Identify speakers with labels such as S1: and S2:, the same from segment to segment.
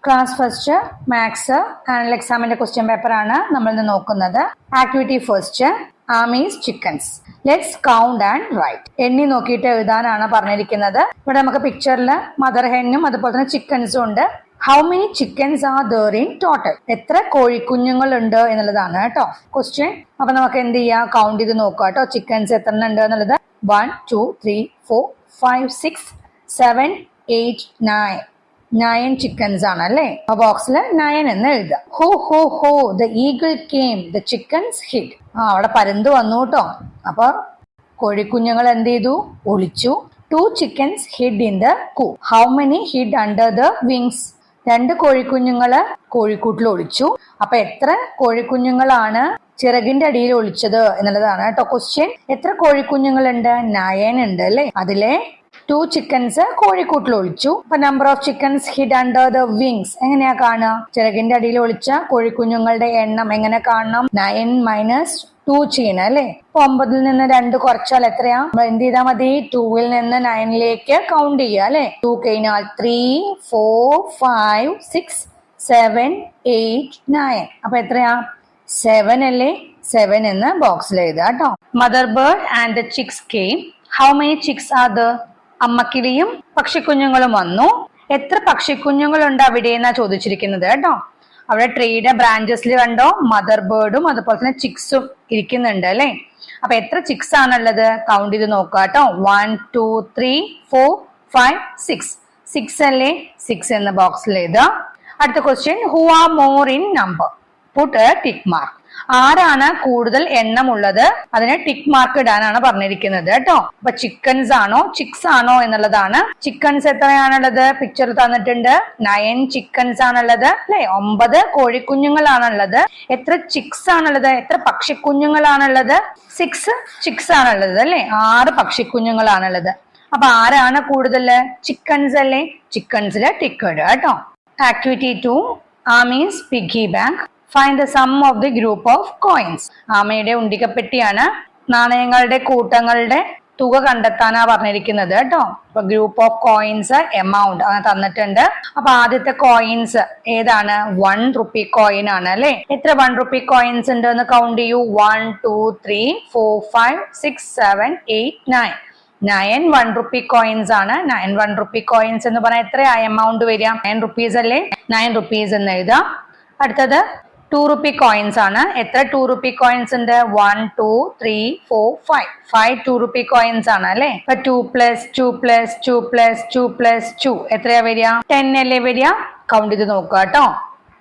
S1: Class first maths annual എക്സാമിന്റെ question paper ആണ് നമ്മൾ ഇന്ന് നോക്കുന്നത്. ആക്ടിവിറ്റി ഫസ്റ്റ്, ആമീസ് chickens. Let's count and write. എണ്ണി നോക്കിയിട്ട് എഴുതാനാണ് പറഞ്ഞിരിക്കുന്നത്. ഇവിടെ നമുക്ക് പിക്ചറിൽ മദർ ഹെന്നും അതുപോലെ തന്നെ ചിക്കൻസും ഉണ്ട്. How many chickens are there in total? എത്ര കോഴിക്കുഞ്ഞുങ്ങൾ ഉണ്ട് എന്നുള്ളതാണ് കേട്ടോ ക്വസ്റ്റ്യൻ. അപ്പൊ നമുക്ക് എന്ത് ചെയ്യാം, കൗണ്ട് ചെയ്ത് നോക്കാം കേട്ടോ. ചിക്കൻസ് എത്ര ഉണ്ട് എന്നുള്ളത് 1 2 3 4 5 6 7 8 9 9 ചിക്കൻസ് ആണ് അല്ലേ. ആ ബോക്സിൽ 9 എന്ന് എഴുതുക. Ho ho ho the eagle came the chickens hid. അവിടെ പരുന്ത് വന്നു കേട്ടോ. അപ്പൊ കോഴിക്കുഞ്ഞുങ്ങൾ എന്ത് ചെയ്തു? ഒളിച്ചു. 2 chickens ഹിഡ് in the coop. How many ഹിഡ് under the wings? 2 കോഴിക്കുഞ്ഞുങ്ങള് കോഴിക്കൂട്ടിൽ ഒളിച്ചു. അപ്പൊ എത്ര കോഴിക്കുഞ്ഞുങ്ങളാണ് ചിറകിന്റെ അടിയിൽ ഒളിച്ചത് എന്നുള്ളതാണ് കേട്ടോ ക്വസ്റ്റ്യൻ. എത്ര കോഴിക്കുഞ്ഞുങ്ങളുണ്ട്? 9 ഉണ്ട് അല്ലെ. അതിലെ 2 ചിക്കൻസ് കോഴിക്കൂട്ടിൽ ഒളിച്ചു. അപ്പൊ number of chickens ഹിഡ് under the wings എങ്ങനെയാ കാണുക? ചിറകിന്റെ അടിയിൽ ഒളിച്ച കോഴിക്കുഞ്ഞുങ്ങളുടെ എണ്ണം എങ്ങനെ കാണണം? 9 - 2 ചെയ്യണം അല്ലെ. 9ൽ നിന്ന് 2 കുറച്ചാൽ എത്രയാ? എന്ത് ചെയ്താൽ മതി? 2ൽ നിന്ന് 9ലേക്ക് കൗണ്ട് ചെയ്യുക അല്ലെ. 2 കഴിഞ്ഞാൽ 3 4 5 6 7 8 9. അപ്പൊ എത്രയാ? 7 അല്ലേ. 7 എന്ന് ബോക്സിൽ എഴുതുക കേട്ടോ. Mother bird and the chicks came. How many chicks are there? അമ്മക്കിളിയും പക്ഷിക്കുഞ്ഞുങ്ങളും വന്നു. എത്ര പക്ഷിക്കുഞ്ഞുങ്ങളുണ്ട് അവിടെ എന്നാ ചോദിച്ചിരിക്കുന്നത് കേട്ടോ. അവിടെ ട്രീയുടെ ബ്രാഞ്ചസിൽ കണ്ടോ മദർ ബേർഡും അതുപോലെ തന്നെ ചിക്സും ഇരിക്കുന്നുണ്ട് അല്ലെ. അപ്പൊ എത്ര ചിക്സ് ആണുള്ളത്? കൗണ്ട് ചെയ്ത് നോക്കുക കേട്ടോ. 1 2 3 4 5 6 6 അല്ലേ. 6 എന്ന ബോക്സിൽ എഴുതുക. അടുത്ത question, who are more in number? Put a tick mark. ആരാണ് കൂടുതൽ എണ്ണം ഉള്ളത്? അതിന് ടിക്ക് മാർക്ക് ഇടാനാണ് പറഞ്ഞിരിക്കുന്നത് കേട്ടോ. അപ്പൊ ചിക്കൻസ് ആണോ ചിക്സ് ആണോ എന്നുള്ളതാണ്. ചിക്കൻസ് എത്രയാണുള്ളത്? പിക്ചർ തന്നിട്ടുണ്ട്. 9 ചിക്കൻസ് ആണുള്ളത് അല്ലെ. 9 കോഴിക്കുഞ്ഞുങ്ങളാണുള്ളത്. എത്ര ചിക്സ് ആണുള്ളത്? എത്ര പക്ഷിക്കുഞ്ഞുങ്ങളാണുള്ളത്? 6 ചിക്സ് ആണുള്ളത് അല്ലെ. 6 പക്ഷിക്കുഞ്ഞുങ്ങളാണുള്ളത്. അപ്പൊ ആരാണ് കൂടുതൽ? ചിക്കൻസ് അല്ലേ. ചിക്കൻസില് ടിക്ക് ഇടുക കേട്ടോ. Activity 2, Amy's piggy bank. Find the sum of the group of coins. ആമയുടെ ഉണ്ടികപ്പെട്ടിയാണ്. നാണയങ്ങളുടെ കൂട്ടങ്ങളുടെ തുക കണ്ടെത്താനാ പറഞ്ഞിരിക്കുന്നത് കേട്ടോ. അപ്പൊ ഗ്രൂപ്പ് ഓഫ് കോയിൻസ്, എമൗണ്ട് അങ്ങനെ തന്നിട്ടുണ്ട്. അപ്പൊ ആദ്യത്തെ കോയിൻസ് ഏതാണ്? 1 റുപ്പി കോയിൻ ആണ് അല്ലെ. എത്ര 1 റുപ്പി കോയിൻസ് ഉണ്ട് എന്ന് കൗണ്ട് ചെയ്യൂ. 1 2 3 4 5 6 7 8 9. 9 1 റുപ്പി കോയിൻസ് ആണ്. 9 1 റുപ്പി കോയിൻസ് എന്ന് പറഞ്ഞാൽ എത്രയാ എമൗണ്ട് വരിക? 9 റുപ്പീസ് അല്ലേ. 9 റുപ്പീസ് എന്ന് എഴുതാം. അടുത്തത് 2 റുപ്പി കോയിൻസ് ആണ്. എത്ര 2 റുപ്പി കോയിൻസ് ഉണ്ട്? 1 2 3 4 5 5 2 റുപ്പി കോയിൻസ് ആണ് അല്ലെ. അപ്പൊ 2 + 2 + 2 + 2 + 2 എത്രയാ വരിക? 10 അല്ലേ വരിക. കൗണ്ട് ചെയ്ത് നോക്കുക കേട്ടോ.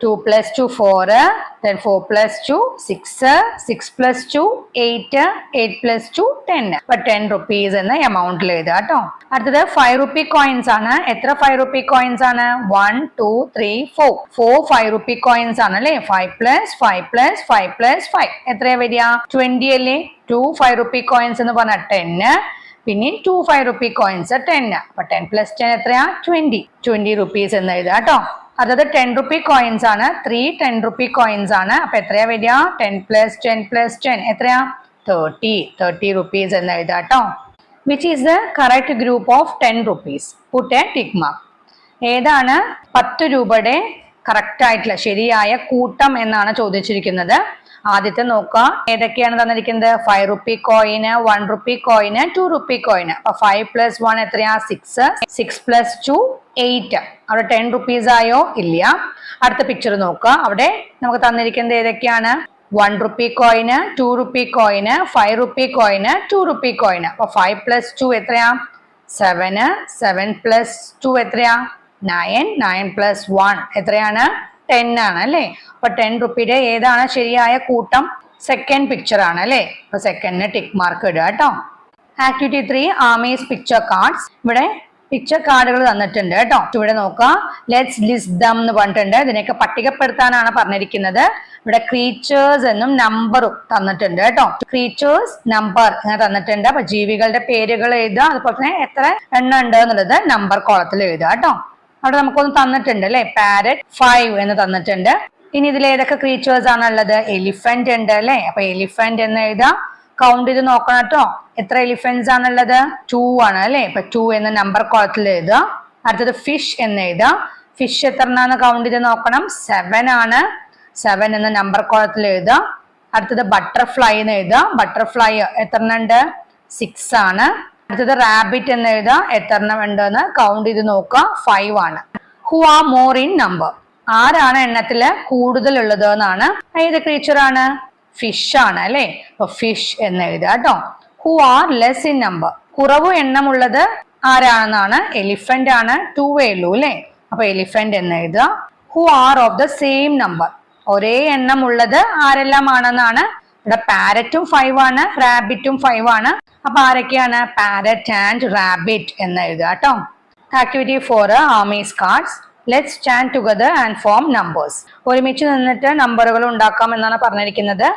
S1: 2 + 2 4, then 4 + 2 6, 6 + 2 8, 8 + 2 10. അപ്പൊ 10 റുപ്പീസ് എന്ന എമൗണ്ടിൽ എഴുതുക കേട്ടോ. അടുത്തത് 5 റുപ്പി കോയിൻസ് ആണ്. എത്ര 5 റുപ്പി കോയിൻസ് ആണ്? 1 2 3 4 4 5 റുപ്പി കോയിൻസ് ആണ് അല്ലെ. 5 + 5 + 5 + 5 എത്രയാ വരിക? 20 അല്ലേ. 2 5 റുപ്പി കോയിൻസ് എന്ന് പറഞ്ഞാൽ 10, പിന്നെ 2 5 റുപ്പി കോയിൻസ് 10. അപ്പൊ 10 + 10 എത്രയാ? 20 റുപ്പീസ് എന്ന് എഴുതുക കേട്ടോ. അതായത് 10 റുപ്പി കോയിൻസ് ആണ്. 3 10 റുപ്പി കോയിൻസ് ആണ്. അപ്പൊ എത്രയാ വരിക? 10 + 10 + 10 എത്രയാ? 30 റുപ്പീസ് എന്ന് എഴുതാം കേട്ടോ. Which is the correct group of 10 rupees? Put a tick mark. ഏതാണ് 10 രൂപയുടെ കറക്റ്റ് ആയിട്ടുള്ള ശരിയായ കൂട്ടം എന്നാണ് ചോദിച്ചിരിക്കുന്നത്. ആദ്യത്തെ നോക്കുക. ഏതൊക്കെയാണ് തന്നിരിക്കുന്നത്? 5 റുപ്പി കോയിന്, 1 റുപ്പി കോയിന്, 2 റുപ്പി കോയിന്. അപ്പൊ 5 + 1 എത്രയാ? 6, 6 + 2 8. അവിടെ 10 റുപ്പീസ് ആയോ? ഇല്ല. അടുത്ത പിക്ചർ നോക്കുക. അവിടെ നമുക്ക് തന്നിരിക്കുന്നത് ഏതൊക്കെയാണ്? 1 റുപ്പി കോയിന്, 2 റുപ്പി കോയിന്, 5 റുപ്പി കോയിന്, 2 റുപ്പി കോയിന്. അപ്പൊ 5 + 2 എത്രയാ? 7, 7 + 2 എത്രയാ? 9, 9 + 1 എത്രയാണ്? 10 ആണ് അല്ലെ. അപ്പൊ 10 റുപ്പിയുടെ ഏതാണ് ശരിയായ കൂട്ടം? സെക്കൻഡ് പിക്ചർ ആണ് അല്ലെ. അപ്പൊ സെക്കൻഡിന് ടിക്ക് മാർക്ക് ഇടുക കേട്ടോ. Activity 3, Ami's picture cards. ഇവിടെ പിക്ചർ കാർഡുകൾ തന്നിട്ടുണ്ട് കേട്ടോ. ഇവിടെ നോക്കാം. ലെറ്റ്സ് ലിസ്റ്റ് ദം എന്ന് പറഞ്ഞിട്ടുണ്ട്. ഇതിനൊക്കെ പട്ടികപ്പെടുത്താനാണ് പറഞ്ഞിരിക്കുന്നത്. ഇവിടെ ക്രീച്ചേഴ്സ് എന്നും നമ്പറും തന്നിട്ടുണ്ട് കേട്ടോ. ക്രീച്ചേഴ്സ്, നമ്പർ ഇങ്ങനെ തന്നിട്ടുണ്ട്. അപ്പൊ ജീവികളുടെ പേരുകൾ എഴുതുക. അതുപോലെ തന്നെ എത്ര എണ്ണം ഉണ്ട് എന്നുള്ളത് നമ്പർ കോളത്തിൽ എഴുതുക കേട്ടോ. അവിടെ നമുക്കൊന്ന് തന്നിട്ടുണ്ട് അല്ലെ. പാരറ്റ് 5 എന്ന് തന്നിട്ടുണ്ട്. ഇനി ഇതിൽ ഏതൊക്കെ ക്രീച്ചേഴ്സ് ആണുള്ളത്? എലിഫന്റ് ഉണ്ട് അല്ലെ. അപ്പൊ എലിഫന്റ് എന്ന് എഴുതാം. കൗണ്ട് ചെയ്ത് നോക്കണം കേട്ടോ. എത്ര എലിഫന്റ്സ് ആണുള്ളത്? 2 ആണ് അല്ലെ. ഇപ്പൊ 2 എന്ന നമ്പർ കോളത്തിൽ എഴുതുക. അടുത്തത് ഫിഷ് എന്ന് എഴുതാം. ഫിഷ് എത്രണ്ണാന്ന് കൗണ്ട് ചെയ്ത് നോക്കണം. 7 ആണ്. 7 എന്ന നമ്പർ കോളത്തിൽ എഴുതാം. അടുത്തത് ബട്ടർഫ്ലൈ എന്ന് എഴുതാം. ബട്ടർഫ്ലൈ എത്ര ഉണ്ട്? 6 ആണ്. അടുത്തത് റാബിറ്റ് എന്ന് എഴുതാം. എത്ര എണ്ണം ഉണ്ടെന്ന് കൗണ്ട് ചെയ്ത് നോക്കുക. 5 ആണ്. Who are more in number? ആരാണ് എണ്ണത്തില് കൂടുതൽ ഉള്ളത് എന്നാണ്. ഏത് ക്രീച്ചർ ആണ്? ഫിഷ് ആണ് അല്ലെ. അപ്പൊ ഫിഷ് എന്ന് എഴുതാം കേട്ടോ. Who are less in number? കുറവ് എണ്ണമുള്ളത് ആരാണെന്നാണ്. എലിഫന്റ് ആണ്. 2 ഉള്ളൂ അല്ലെ. അപ്പൊ എലിഫന്റ് എന്ന് എഴുതുക. Who are of the same number? ഒരേ എണ്ണം ഉള്ളത് ആരെല്ലാം ആണെന്നാണ്. ഇവിടെ പാരറ്റും 5 ആണ്, റാബിറ്റും 5 ആണ്. അപ്പൊ ആരൊക്കെയാണ്? പാരറ്റ് ആൻഡ് റാബിറ്റ് എന്ന് എഴുതുക കേട്ടോ. Activity 4 Ami's cards. Let's stand together and form numbers. ഒരുമിച്ച് നിന്നിട്ട് നമ്പറുകൾ ഉണ്ടാക്കാം എന്നാണ് പറഞ്ഞിരിക്കുന്നത്.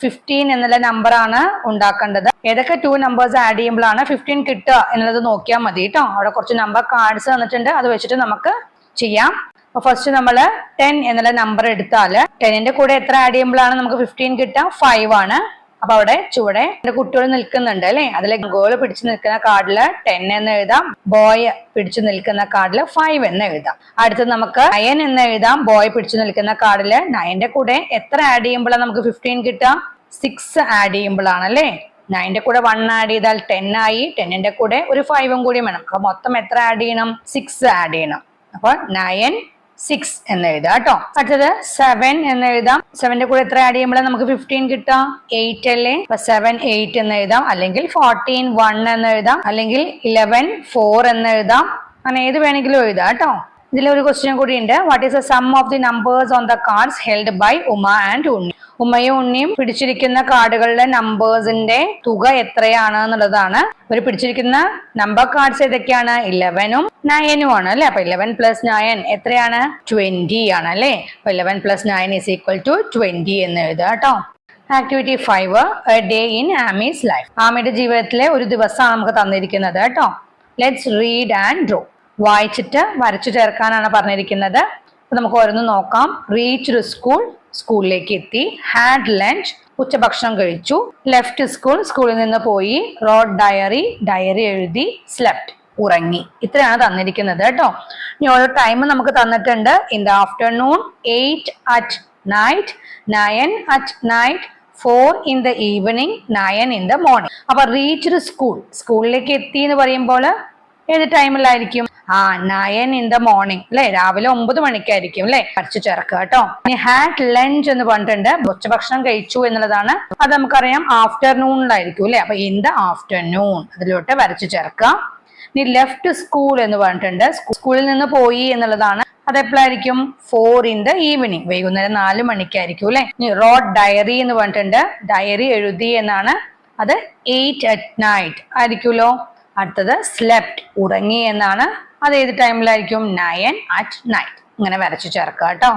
S1: 15 എന്നുള്ള നമ്പർ ആണ് ഉണ്ടാക്കേണ്ടത്. ഏതൊക്കെ 2 നമ്പേഴ്സ് ആഡ് ചെയ്യുമ്പോഴാണ് 15 കിട്ടുക എന്നുള്ളത് നോക്കിയാൽ മതി കേട്ടോ. അവിടെ കുറച്ച് നമ്പർ കാർഡ്സ് തന്നിട്ടുണ്ട്, അത് വെച്ചിട്ട് നമുക്ക് ചെയ്യാം. അപ്പൊ ഫസ്റ്റ് നമ്മൾ 10 എന്നുള്ള നമ്പർ എടുത്താൽ 10ന്റെ കൂടെ എത്ര ആഡ് ചെയ്യുമ്പോഴാണ് നമുക്ക് 15 കിട്ടുക? 5 ആണ്. അപ്പൊ അവിടെ ചുവടെ കുട്ടികൾ നിൽക്കുന്നുണ്ട് അല്ലെ. അതിലെ ഗേൾ പിടിച്ചു നിൽക്കുന്ന കാർഡില് 10 എന്ന് എഴുതാം. ബോയ് പിടിച്ചു നിൽക്കുന്ന കാർഡില് 5 എന്ന് എഴുതാം. അടുത്തത് നമുക്ക് 9 എന്ന് എഴുതാം. ബോയ് പിടിച്ചു നിൽക്കുന്ന കാർഡില് 9ന്റെ കൂടെ എത്ര ആഡ് ചെയ്യുമ്പോഴാണ് നമുക്ക് 15 കിട്ടുക? 6 ആഡ് ചെയ്യുമ്പോഴാണ് അല്ലെ. 9ന്റെ കൂടെ 1 ആഡ് ചെയ്താൽ 10 ആയി. 10ന്റെ കൂടെ ഒരു 5 കൂടി വേണം. അപ്പൊ മൊത്തം എത്ര ആഡ് ചെയ്യണം? 6 ആഡ് ചെയ്യണം. അപ്പൊ 9 6 എന്ന് എഴുതാം കേട്ടോ. അടുത്തത് 7 എന്ന് എഴുതാം. 7ന്റെ കൂടെ എത്ര ആഡ് ചെയ്യുമ്പോഴാണ് നമുക്ക് 15 കിട്ടുക? 8 അല്ലേ. അപ്പൊ 7 8 എന്ന് എഴുതാം. അല്ലെങ്കിൽ 14 1 എന്ന് എഴുതാം. അല്ലെങ്കിൽ 11 4 എന്ന് എഴുതാം. അങ്ങനെ ഏത് വേണമെങ്കിലും എഴുതാം കേട്ടോ. ഇതിലൊരു ക്വസ്റ്റ്യൻ കൂടി ഉണ്ട്. What is the sum of the numbers on the cards held by Uma and Unni? ഉമ്മയും ഉണ്ണിയും പിടിച്ചിരിക്കുന്ന കാർഡുകളുടെ നമ്പേഴ്സിന്റെ തുക എത്രയാണ് എന്നുള്ളതാണ്. ഇവർ പിടിച്ചിരിക്കുന്ന നമ്പർ കാർഡ്സ് ഏതൊക്കെയാണ്? 11ഉം 9ഉം ആണ് അല്ലെ. അപ്പൊ 11 + 9 എത്രയാണ്? 20 ആണ് അല്ലെ. അപ്പൊ 11 + 9 = 20 എന്ന് എഴുതുക കേട്ടോ. Activity 5 a day in Amy's life. ആമിയുടെ ജീവിതത്തിലെ ഒരു ദിവസമാണ് നമുക്ക് തന്നിരിക്കുന്നത് കേട്ടോ. Let's read and draw. വായിച്ചിട്ട് വരച്ചു ചേർക്കാനാണ് പറഞ്ഞിരിക്കുന്നത്. അപ്പൊ നമുക്ക് ഓരോന്ന് നോക്കാം. റീച്ച്ഡ് സ്കൂൾ, സ്കൂളിലേക്ക് എത്തി. ഹാഡ് ലഞ്ച്, ഉച്ചഭക്ഷണം കഴിച്ചു. ലെഫ്റ്റ് സ്കൂൾ, സ്കൂളിൽ നിന്ന് പോയി. റോഡ് ഡയറി, ഡയറി എഴുതി. സ്ലെപ്റ്റ്, ഉറങ്ങി. ഇത്രയാണ് തന്നിരിക്കുന്നത് കേട്ടോ. ഇനി ഓരോ ടൈം നമുക്ക് തന്നിട്ടുണ്ട്. In the afternoon, 8 at night, 9 at night, 4 in the evening, 9 in the morning. അപ്പൊ റീച്ച്ഡ് സ്കൂൾ, സ്കൂളിലേക്ക് എത്തി എന്ന് പറയുമ്പോൾ ഏത് ടൈമിലായിരിക്കും? 9 in the morning അല്ലെ. രാവിലെ 9 മണിക്കായിരിക്കും അല്ലെ. വരച്ചു ചേർക്കുക കേട്ടോ. ഇനി ഹാഡ് ലഞ്ച് എന്ന് പറഞ്ഞിട്ടുണ്ട്. ഉച്ചഭക്ഷണം കഴിച്ചു എന്നുള്ളതാണ്. അത് നമുക്കറിയാം ആഫ്റ്റർനൂണിലായിരിക്കും അല്ലെ. അപ്പൊ ഇൻ ദ ആഫ്റ്റർനൂൺ അതിലോട്ട് വരച്ചു ചേർക്കുക. ഇനി ലെഫ്റ്റ് സ്കൂൾ എന്ന് പറഞ്ഞിട്ടുണ്ട്. സ്കൂളിൽ നിന്ന് പോയി എന്നുള്ളതാണ്. അത് എപ്പോഴായിരിക്കും? 4 in the evening, വൈകുന്നേരം 4 മണിക്കായിരിക്കും അല്ലെ. ഇനി റോഡ് ഡയറി എന്ന് പറഞ്ഞിട്ടുണ്ട്. ഡയറി എഴുതി എന്നാണ്. അത് 8 at night ആയിരിക്കുമല്ലോ. അടുത്തത് സ്ലെപ്റ്റ്, ഉറങ്ങി എന്നാണ്. അത് ഏത് ടൈമിലായിരിക്കും? 9 at night. ഇങ്ങനെ വരച്ചു ചേർക്കുക കേട്ടോ.